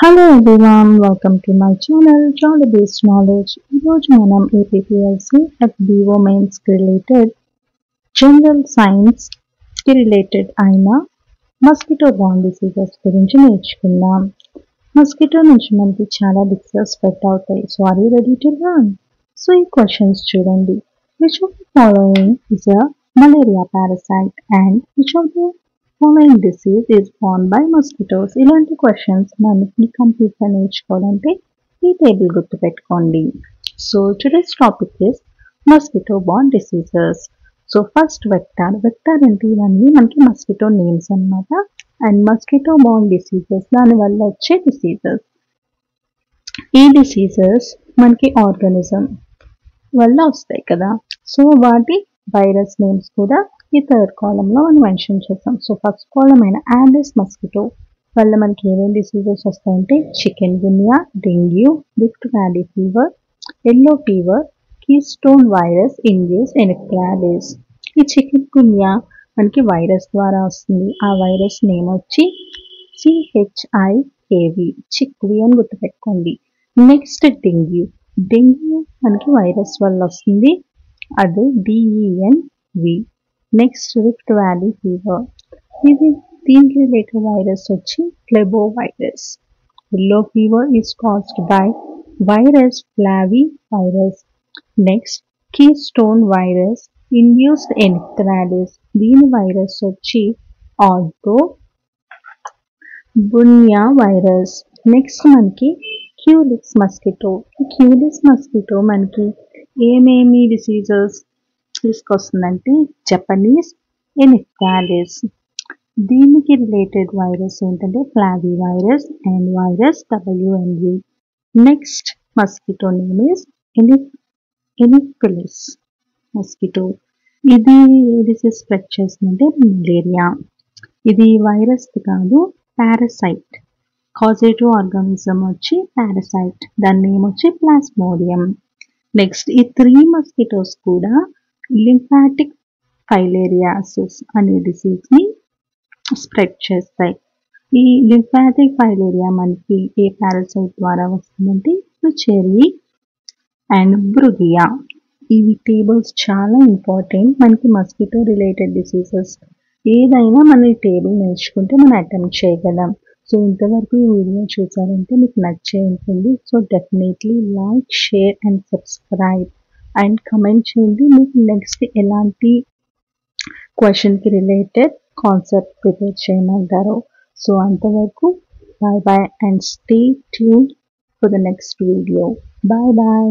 Hello everyone, welcome to my channel Jolly Based Knowledge. ఈరోజు మనం APPLC FBO mains కి related general science కి related అయిన mosquito borne diseases గురించి నేర్చుకుందాం. మస్కిటో నుంచి మనకి చాలా డిసీజెస్ స్ప్రెడ్ అవుతాయి. So are you ready to learn? So ఈ క్వశ్చన్స్ చూడండి. Which of the following is a malaria parasite and which of the following disease is borne by mosquitoes? ఇలాంటి questions మనకి కంప్లీట్గా నేర్చుకోవాలంటే ఈ టేబుల్ గుర్తుపెట్టుకోండి. So today's topic is mosquito borne diseases. So first vector అంటే ఇవన్నీ మనకి మస్కిటో నేమ్స్ అన్నమాట. అండ్ మస్కిటో బార్న్ డిసీజెస్ దానివల్ల వచ్చే డిసీజెస్. ఈ డిసీజెస్ మనకి ఆర్గానిజం వల్ల వస్తాయి కదా. సో వాటి వైరస్ నేమ్స్ కూడా ఈ థర్డ్ కాలంలో మనం మెన్షన్ చేస్తాం. సో ఫస్ట్ కాలం అయిన యాడిస్ మస్కిటో వల్ల మనకి ఏమేమి డిసీజెస్ వస్తాయంటే chikungunya, dengue, Rift Valley fever, yellow fever, keystone virus induce encephalitis. ఈ చికెన్ గున్యా మనకి వైరస్ ద్వారా వస్తుంది. ఆ వైరస్ నేమ్ వచ్చి CHIKV, చిక్వి అని గుర్తుపెట్టుకోండి. నెక్స్ట్ డెంగ్యూ మనకి వైరస్ వల్ల వస్తుంది, అది DENV. Next Rift Valley fever, ఇది దీనికి రిలేటెడ్ వైరస్ వచ్చి phlebovirus. Yellow fever is caused by virus flavivirus. Next keystone virus induced encephalitis, దీని వైరస్ వచ్చి ఆల్టో బున్యా వైరస్. నెక్స్ట్ మనకి క్యూలిక్స్ మస్కిటో. క్యూలిక్స్ మస్కిటో మనకి ఏమేమి డిసీజెస్ తీసుకొస్తుందంటే జపనీస్ ఎనిఫిలాలిస్. దీనికి related virus ఏంటంటే flavivirus and virus WNV. Next mosquito name is anopheles mosquito. ఇది disease spread చేస్తుందంటే malaria. ఇది వైరస్ కాదు, పారాసైట్. కాజేటివ్ ఆర్గానిజం వచ్చి పారాసైట్, దాని నేమ్ వచ్చి ప్లాస్మోడియం. నెక్స్ట్ ఈ 3 మస్కిటోస్ కూడా లింఫాటిక్ ఫైలేరియాసిస్ అనే డిసీజ్ని స్ప్రెడ్ చేస్తాయి. ఈ లింఫాటిక్ ఫైలేరియా మనకి ఏ పారాసైట్ ద్వారా వస్తుందంటే ఫ్యూచెరీ అండ్ బ్రుగియా. ఇవి టేబుల్స్ చాలా ఇంపార్టెంట్. మనకి మస్కిటో రిలేటెడ్ డిసీజెస్ ఏదైనా మన ఈ టేబుల్ నేర్చుకుంటే మనం అటెంప్ట్ చేయగలం. సో ఇంతవరకు ఈ వీడియో చూసారంటే మీకు నచ్చే ఉంటుంది. So definitely like, share and subscribe and comment చేయండి మీకు నెక్స్ట్ ఎలాంటి క్వశ్చన్కి రిలేటెడ్ కాన్సెప్ట్ ప్రిపేర్ చేయమంటారో. సో అంతవరకు bye bye and stay tuned for the next video. Bye bye.